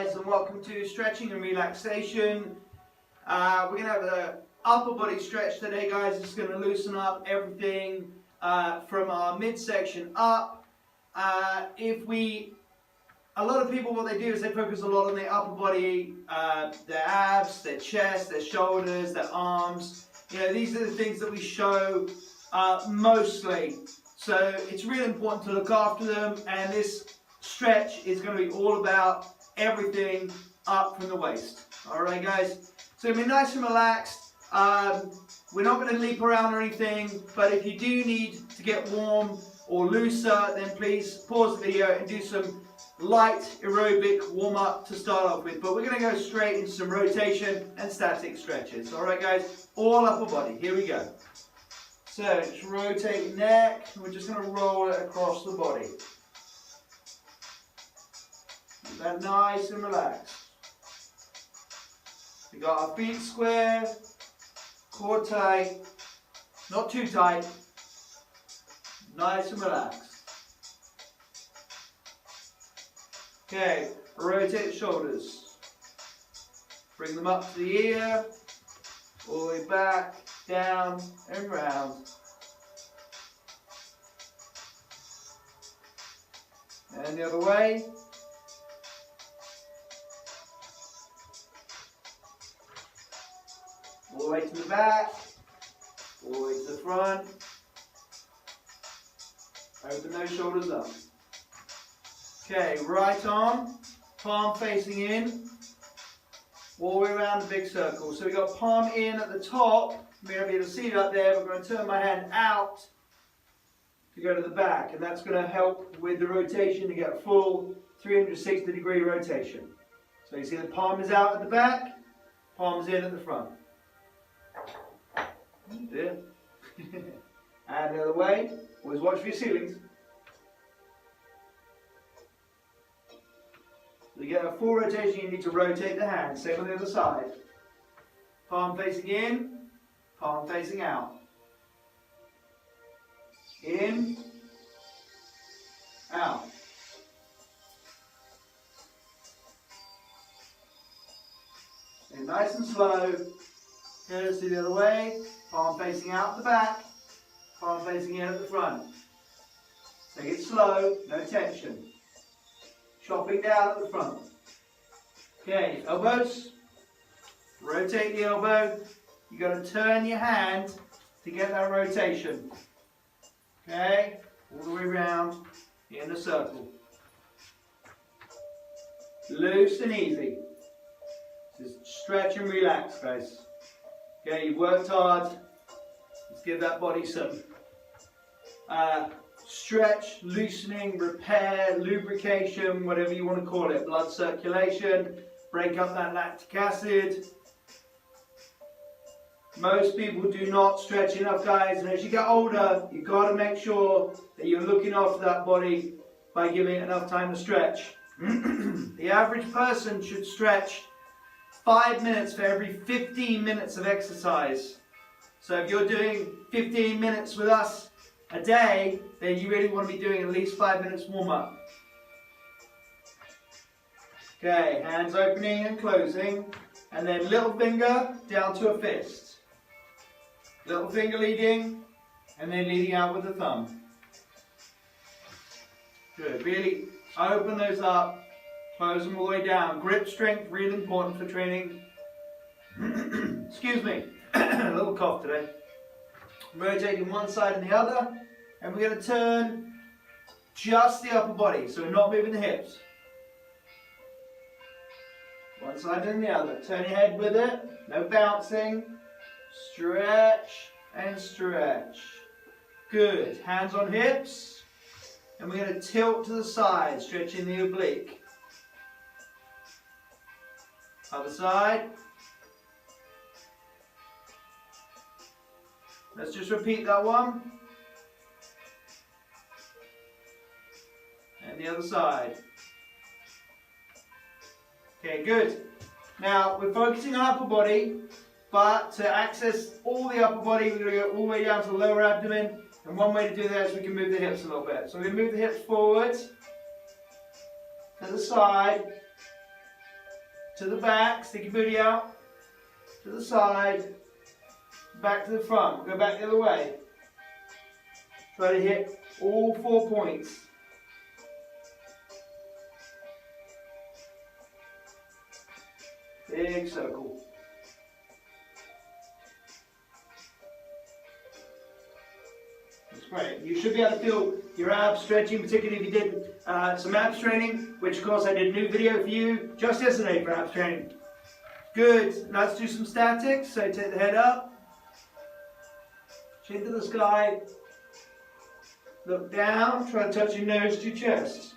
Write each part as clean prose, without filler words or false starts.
guys, and welcome to stretching and relaxation. We're going to have an upper body stretch today, guys. It's going to loosen up everything from our midsection up. A lot of people, what they do is they focus a lot on their upper body, their abs, their chest, their shoulders, their arms. You know, these are the things that we show mostly. So it's really important to look after them, and this stretch is going to be all about everything up from the waist. Alright guys, so be nice and relaxed. We're not going to leap around or anything, but if you do need to get warm or looser, then please pause the video and do some light aerobic warm up to start off with. But we're going to go straight into some rotation and static stretches. Alright guys, all upper body, here we go. So just rotate the neck, and we're just going to roll it across the body. Keep that nice and relaxed. We got our feet square, core tight, not too tight, nice and relaxed. Okay, rotate the shoulders. Bring them up to the ear, all the way back, down and round. And the other way. All the way to the back, all the way to the front. Open those shoulders up. Okay, right arm, palm facing in, all the way around the big circle. So we got palm in at the top. You may not be able to see it up there, but we're going to turn my hand out to go to the back, and that's going to help with the rotation to get a full 360-degree rotation. So you see the palm is out at the back, palm is in at the front. There. And the other way, always watch for your ceilings. To get a full rotation, you need to rotate the hand. Same on the other side. Palm facing in, palm facing out. In, out. And nice and slow. Here's to the other way. Palm facing out the back, palm facing in at the front. Take it slow, no tension. Chopping down at the front. Okay, elbows. Rotate the elbow. You've got to turn your hand to get that rotation. Okay, all the way around in a circle. Loose and easy. Just stretch and relax, guys. Okay, you've worked hard. Let's give that body some stretch, loosening, repair, lubrication, whatever you want to call it. Blood circulation, break up that lactic acid. Most people do not stretch enough, guys, and as you get older, you've got to make sure that you're looking after that body by giving it enough time to stretch. The average person should stretch 5 minutes for every 15 minutes of exercise. So if you're doing 15 minutes with us a day, then you really want to be doing at least 5 minutes warm up. Okay, hands opening and closing, and then little finger down to a fist. Little finger leading, and then leading out with the thumb. Good, really open those up. Close them all the way down. Grip strength, really important for training. Excuse me, a little cough today. Rotating one side and the other, and we're going to turn just the upper body, so we're not moving the hips. One side and the other. Turn your head with it, no bouncing. Stretch and stretch. Good. Hands on hips, and we're going to tilt to the side, stretching the oblique. Other side. Let's just repeat that one. And the other side. Okay, good. Now we're focusing on upper body, but to access all the upper body, we're going to go all the way down to the lower abdomen. And one way to do that is we can move the hips a little bit. So we're going to move the hips forward, to the side, to the back, stick your booty out, to the side, back to the front. Go back the other way. Try to hit all 4 points. Big circle. That's great. You should be able to feel your abs stretching, particularly if you did some abs training, which of course I did a new video for you just yesterday for abs training. Good. Now let's do some statics. So take the head up, chin to the sky, look down, try to touch your nose to your chest.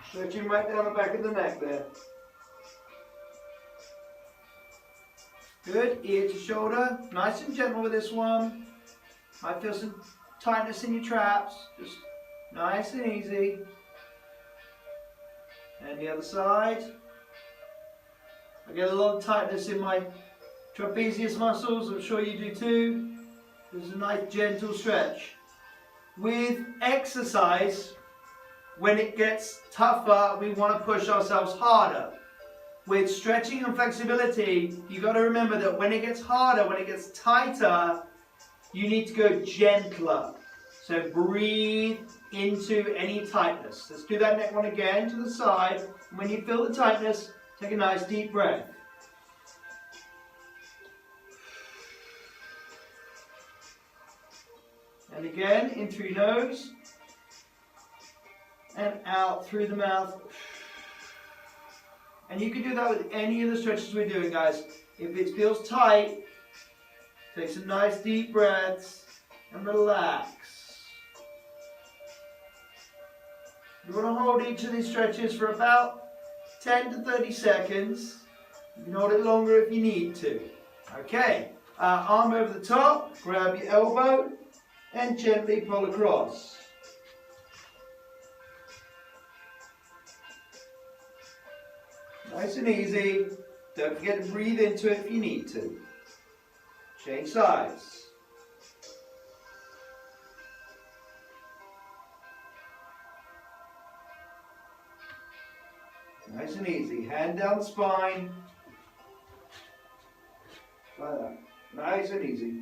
Stretching right down the back of the neck there. Good, ear to shoulder, nice and gentle with this one. Might feel some tightness in your traps, just nice and easy. And the other side. I get a lot of tightness in my trapezius muscles, I'm sure you do too. There's a nice gentle stretch. With exercise, when it gets tougher, we want to push ourselves harder. With stretching and flexibility, you got to remember that when it gets harder, when it gets tighter, you need to go gentler. So breathe into any tightness. Let's do that next one again to the side. When you feel the tightness, take a nice deep breath. And again, in through your nose and out through the mouth. And you can do that with any of the stretches we're doing, guys. If it feels tight, take some nice deep breaths and relax. You want to hold each of these stretches for about 10 to 30 seconds. You can hold it longer if you need to. Okay, arm over the top, grab your elbow and gently pull across. Nice and easy. Don't forget to breathe into it if you need to. Change sides. Nice and easy. Hand down the spine. Like that. Nice and easy.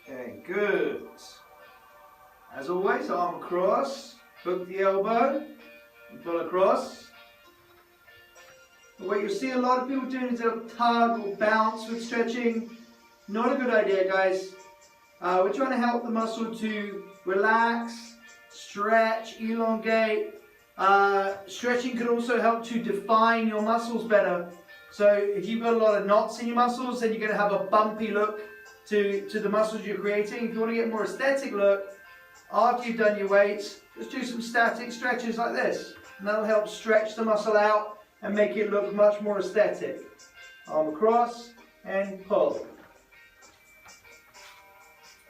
Okay, good. As always, arm across. Hook the elbow. And pull across. What you'll see a lot of people doing is they'll tug or bounce with stretching. Not a good idea, guys. We're trying to help the muscle to relax, stretch, elongate. Stretching can also help to define your muscles better. So if you've got a lot of knots in your muscles, then you're going to have a bumpy look to the muscles you're creating. If you want to get a more aesthetic look, after you've done your weights, just do some static stretches like this. And that'll help stretch the muscle out and make it look much more aesthetic. Arm across and pull.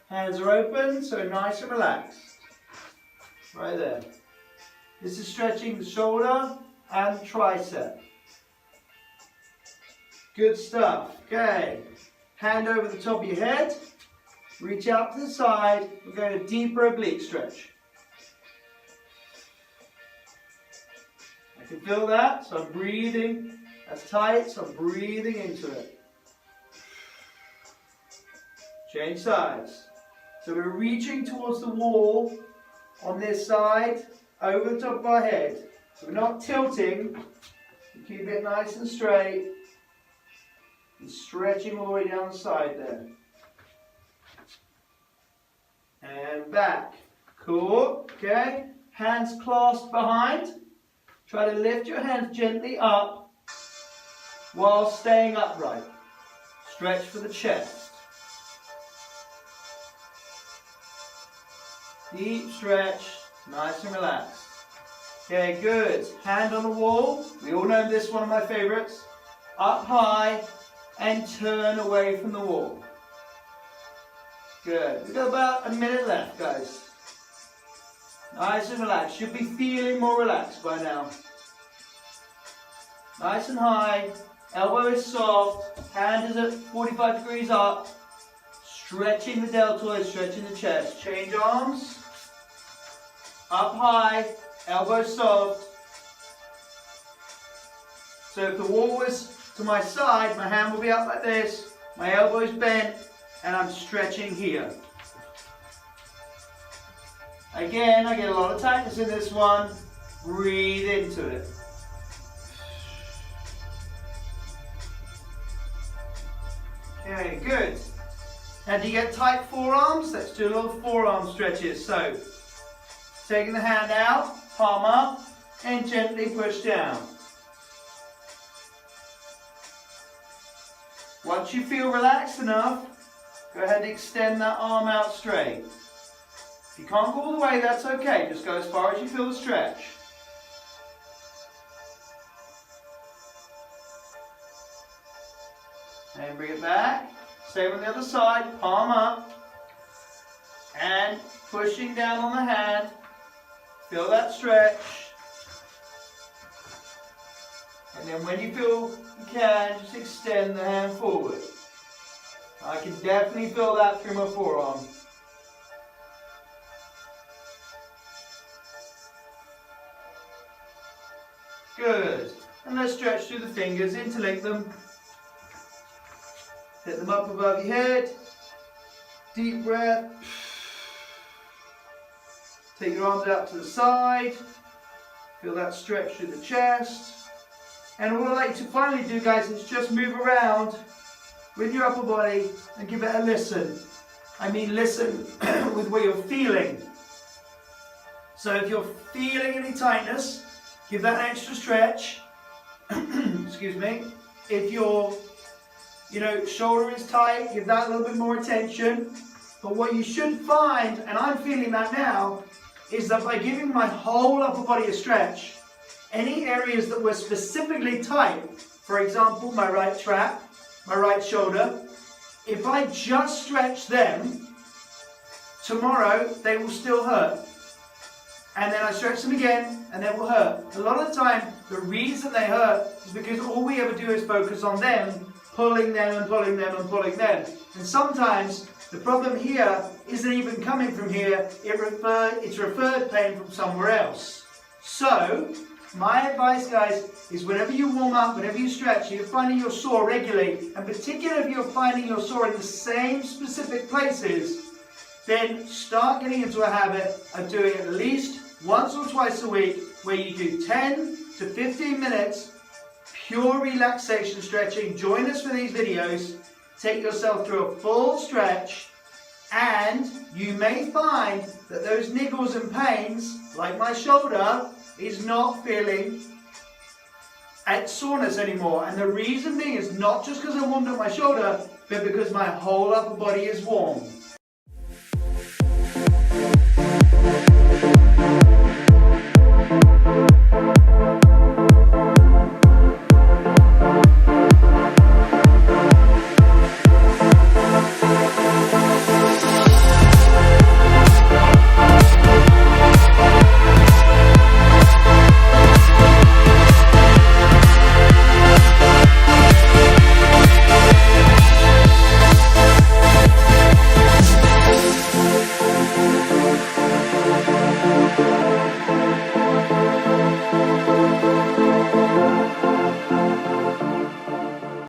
Hands are open, so nice and relaxed. Right there. This is stretching the shoulder and the tricep. Good stuff. Okay. Hand over the top of your head. Reach out to the side. We're going a deeper oblique stretch. I can feel that, so I'm breathing. That's tight, so I'm breathing into it. Change sides. So we're reaching towards the wall on this side, over the top of our head. So we're not tilting. We keep it nice and straight. And stretching all the way down the side there. And back. Cool. Okay. Hands clasped behind. Try to lift your hands gently up while staying upright. Stretch for the chest. Deep stretch, nice and relaxed. Okay, good. Hand on the wall. We all know this, one of my favorites. Up high and turn away from the wall. Good. We've got about a minute left, guys. Nice and relaxed. Should be feeling more relaxed by now. Nice and high. Elbow is soft. Hand is at 45 degrees up. Stretching the deltoid, stretching the chest. Change arms. Up high elbow soft. So if the wall was to my side, my hand will be up like this, my elbow is bent, and I'm stretching here. Again, I get a lot of tightness in this one. Breathe into it. Okay, good. Now do you get tight forearms? Let's do a little forearm stretches. So, taking the hand out, palm up, and gently push down. Once you feel relaxed enough, go ahead and extend that arm out straight. If you can't go all the way, that's okay. Just go as far as you feel the stretch. And bring it back. Same on the other side, palm up. And pushing down on the hand. Feel that stretch. And then when you feel you can, just extend the hand forward. I can definitely feel that through my forearm. Good. And let's stretch through the fingers, interlink them. Hit them up above your head. Deep breath. Take your arms out to the side. Feel that stretch through the chest. And what I'd like to finally do, guys, is just move around with your upper body and give it a listen. I mean listen with what you're feeling. So if you're feeling any tightness, give that an extra stretch. Excuse me. If your shoulder is tight, give that a little bit more attention. But what you should find, and I'm feeling that now, is that by giving my whole upper body a stretch, any areas that were specifically tight, for example, my right trap, my right shoulder, if I just stretch them, tomorrow they will still hurt. And then I stretch them again, and they will hurt. A lot of the time, the reason they hurt is because all we ever do is focus on them, pulling them and pulling them and pulling them. And sometimes, the problem here isn't even coming from here, it's referred pain from somewhere else. So, my advice, guys, is whenever you warm up, whenever you stretch, you're finding you're sore regularly, and particularly if you're finding you're sore in the same specific places, then start getting into a habit of doing at least once or twice a week where you do 10 to 15 minutes pure relaxation stretching. Join us for these videos. Take yourself through a full stretch, and you may find that those niggles and pains, like my shoulder, is not feeling at soreness anymore. And the reason being is not just because I warmed up my shoulder, but because my whole upper body is warm.